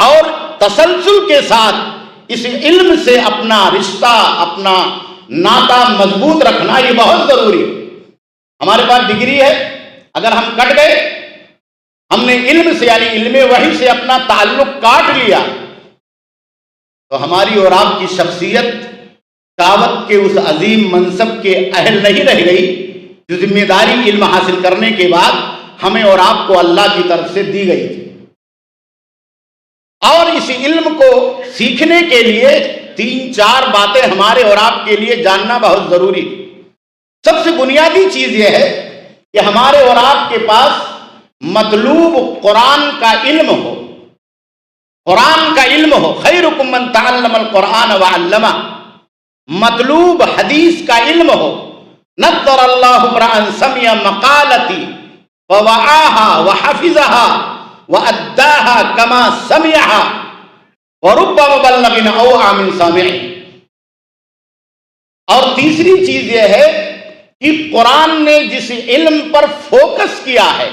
اور تسلسل کے ساتھ اس علم سے اپنا رشتہ، اپنا ناطہ مضبوط رکھنا یہ بہت ضروری ہے۔ ہمارے پاس ڈگری ہے، اگر ہم کٹ گئے، ہم نے علم سے یعنی علم وحی سے اپنا تعلق کاٹ لیا، تو ہماری اور آپ کی شخصیت دعوت کے اس عظیم منصب کے اہل نہیں رہ گئی جو ذمہ داری علم حاصل کرنے کے بعد ہمیں اور آپ کو اللہ کی طرف سے دی گئی تھی۔ اور اس علم کو سیکھنے کے لیے 3-4 باتیں ہمارے اور آپ کے لیے جاننا بہت ضروری ہے۔ سب سے بنیادی چیز یہ ہے کہ ہمارے اور آپ کے پاس مطلوب قرآن کا علم ہو، قرآن کا علم ہو۔ خیرکم من تعلم القرآن وعلمہ۔ مطلوب حدیث کا علم ہو۔ نضر اللہ امرأ سمع مقالتی ووعاها وحفظها وأداها كما سمعها ورب مبلغ أوعى من سامع۔ اور تیسری چیز یہ ہے کہ قرآن نے جس علم پر فوکس کیا ہے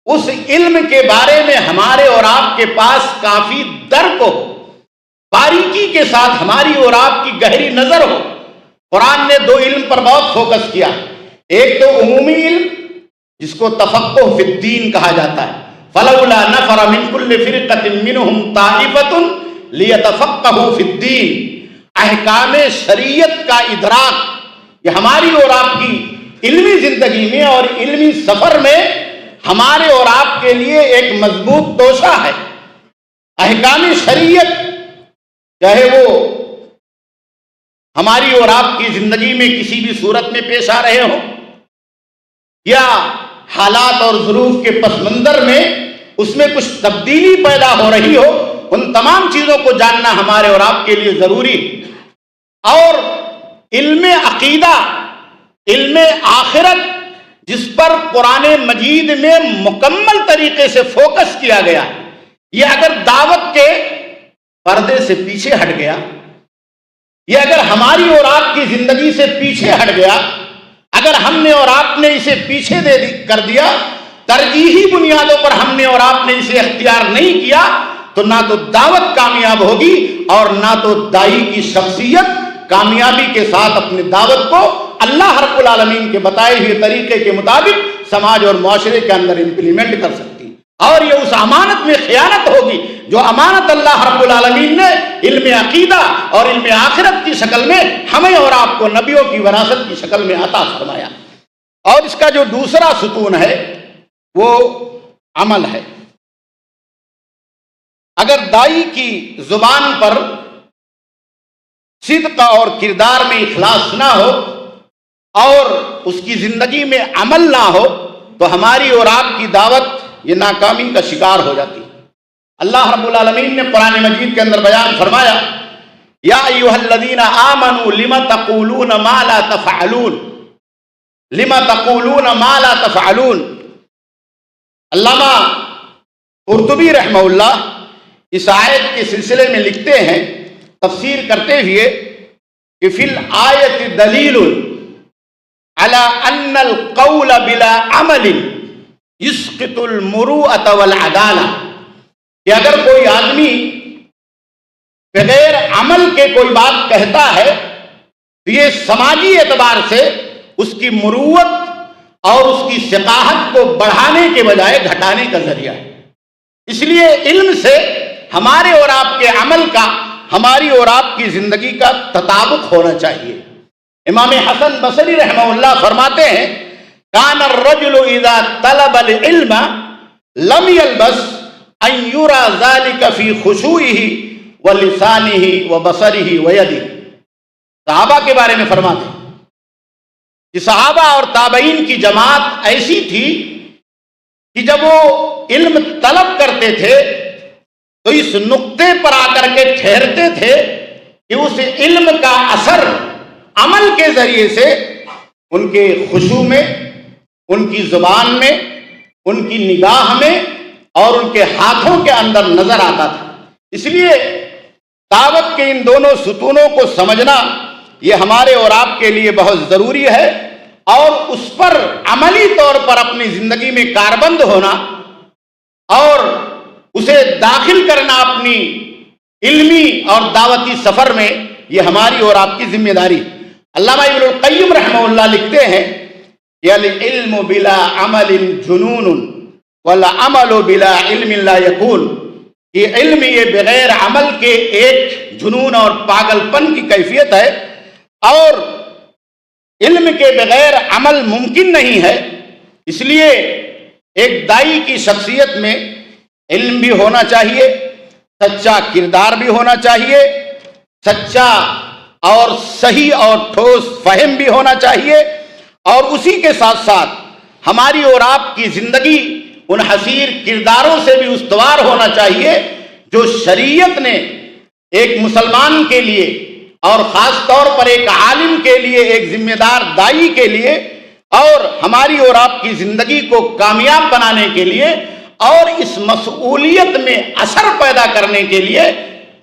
اس علم کے بارے میں ہمارے اور آپ کے پاس کافی درک ہو، باریکی کے ساتھ ہماری اور آپ کی گہری نظر ہو۔ قرآن نے 2 علم پر بہت فوکس کیا، ایک تو عمومی علم جس کو تفقہ فی الدین کہا جاتا ہے، فلولا نفر من کل فرقۃ منہم طائفۃ لیتفقہوا فی الدین۔ احکام شریعت کا ادراک یہ ہماری اور آپ کی علمی زندگی میں اور علمی سفر میں ہمارے اور آپ کے لیے ایک مضبوط توشہ ہے۔ احکام شریعت چاہے وہ ہماری اور آپ کی زندگی میں کسی بھی صورت میں پیش آ رہے ہوں یا حالات اور ظروف کے پس منظر میں اس میں کچھ تبدیلی پیدا ہو رہی ہو، ان تمام چیزوں کو جاننا ہمارے اور آپ کے لیے ضروری ہے۔ اور علم عقیدہ، علم آخرت جس پر قرآن مجید میں مکمل طریقے سے فوکس کیا گیا، یہ اگر دعوت کے پردے سے پیچھے ہٹ گیا، یہ اگر ہماری اور آپ کی زندگی سے پیچھے ہٹ گیا، اگر ہم نے اور آپ نے اسے پیچھے کر دیا، ترجیحی بنیادوں پر ہم نے اور آپ نے اسے اختیار نہیں کیا، تو نہ تو دعوت کامیاب ہوگی اور نہ تو داعی کی شخصیت کامیابی کے ساتھ اپنی دعوت کو اللہ رب العالمین کے بتائے ہوئے طریقے کے مطابق سماج اور معاشرے کے اندر امپلیمنٹ کر سکتی۔ اور یہ اس امانت میں خیانت ہوگی جو امانت اللہ رب العالمین نے علم عقیدہ اور علم آخرت کی شکل میں ہمیں اور آپ کو نبیوں کی وراثت کی شکل میں عطا فرمایا۔ اور اس کا جو دوسرا ستون ہے وہ عمل ہے۔ اگر داعی کی زبان پر صدق اور کردار میں اخلاص نہ ہو اور اس کی زندگی میں عمل نہ ہو تو ہماری اور آپ کی دعوت یہ ناکامی کا شکار ہو جاتی ہے۔ اللہ رب العالمین نے قرآن مجید کے اندر بیان فرمایا، یا ایھا الذین آمنوا لم تقولون ما لا تفعلون، لم تقولون ما لا تفعلون۔ علامہ قرطبی رحمہ اللہ اس آیت کے سلسلے میں لکھتے ہیں تفسیر کرتے ہوئے کہ فی الآیت دلیل علی ان القول بلا عمل یسقط المروءۃ والعدالہ، کہ اگر کوئی آدمی بغیر عمل کے کوئی بات کہتا ہے تو یہ سماجی اعتبار سے اس کی مروت اور اس کی ثقافت کو بڑھانے کے بجائے گھٹانے کا ذریعہ ہے۔ اس لیے علم سے ہمارے اور آپ کے عمل کا، ہماری اور آپ کی زندگی کا تطابق ہونا چاہیے۔ امام حسن بصری رحمہ اللہ فرماتے ہیں، کان الرجل اذا طلب العلم لم يلبس ان يرى ذلك في خشوعه ولسانه وبصره ويده۔ صحابہ کے بارے میں فرماتے ہیں کہ صحابہ اور تابعین کی جماعت ایسی تھی کہ جب وہ علم طلب کرتے تھے تو اس نقطے پر آ کر کے ٹھہرتے تھے کہ اس علم کا اثر عمل کے ذریعے سے ان کے خشوع میں، ان کی زبان میں، ان کی نگاہ میں اور ان کے ہاتھوں کے اندر نظر آتا تھا۔ اس لیے دعوت کے ان دونوں ستونوں کو سمجھنا یہ ہمارے اور آپ کے لیے بہت ضروری ہے، اور اس پر عملی طور پر اپنی زندگی میں کاربند ہونا اور اسے داخل کرنا اپنی علمی اور دعوتی سفر میں، یہ ہماری اور آپ کی ذمہ داری۔ علامہ ابن القیم رحمہ اللہ لکھتے ہیں کہ العلم بلا عمل جنون والعمل بلا علم لا یکون، یہ علم یہ بغیر عمل کے ایک جنون اور پاگل پن کی کیفیت ہے، اور علم کے بغیر عمل ممکن نہیں ہے۔ اس لیے ایک دائی کی شخصیت میں علم بھی ہونا چاہیے، سچا کردار بھی ہونا چاہیے، سچا اور صحیح اور ٹھوس فہم بھی ہونا چاہیے، اور اسی کے ساتھ ساتھ ہماری اور آپ کی زندگی ان حسیر کرداروں سے بھی استوار ہونا چاہیے جو شریعت نے ایک مسلمان کے لیے اور خاص طور پر ایک عالم کے لیے، ایک ذمہ دار دائی کے لیے، اور ہماری اور آپ کی زندگی کو کامیاب بنانے کے لیے اور اس مسئولیت میں اثر پیدا کرنے کے لیے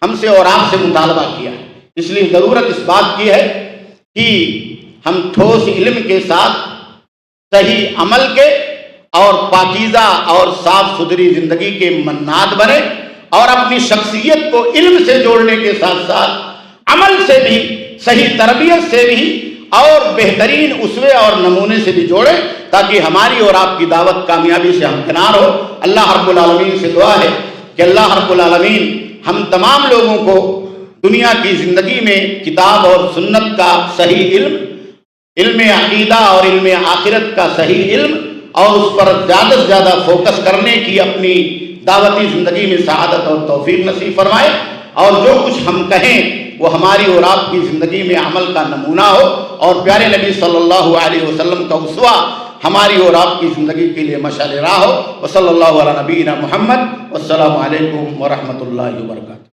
ہم سے اور آپ سے مطالبہ کیا ہے۔ اس لیے ضرورت اس بات کی ہے کہ ہم ٹھوس علم کے ساتھ صحیح عمل کے اور پاکیزہ اور صاف ستھری زندگی کے مناد بنے، اور اپنی شخصیت کو علم سے جوڑنے کے ساتھ ساتھ عمل سے بھی، صحیح تربیت سے بھی اور بہترین اسوے اور نمونے سے بھی جوڑیں، تاکہ ہماری اور آپ کی دعوت کامیابی سے ہمکنار ہو۔ اللہ رب العالمین سے دعا ہے کہ اللہ رب العالمین ہم تمام لوگوں کو دنیا کی زندگی میں کتاب اور سنت کا صحیح علم، علم عقیدہ اور علم آخرت کا صحیح علم، اور اس پر زیادہ سے زیادہ فوکس کرنے کی اپنی دعوتی زندگی میں سعادت اور توفیق نصیب فرمائے، اور جو کچھ ہم کہیں وہ ہماری اور آپ کی زندگی میں عمل کا نمونہ ہو، اور پیارے نبی صلی اللہ علیہ وسلم کا اسوہ ہماری اور آپ کی زندگی کے لیے مشعل راہ ہو۔ وصلی اللہ علی نبینا محمد، والسلام علیکم ورحمۃ اللہ وبرکاتہ۔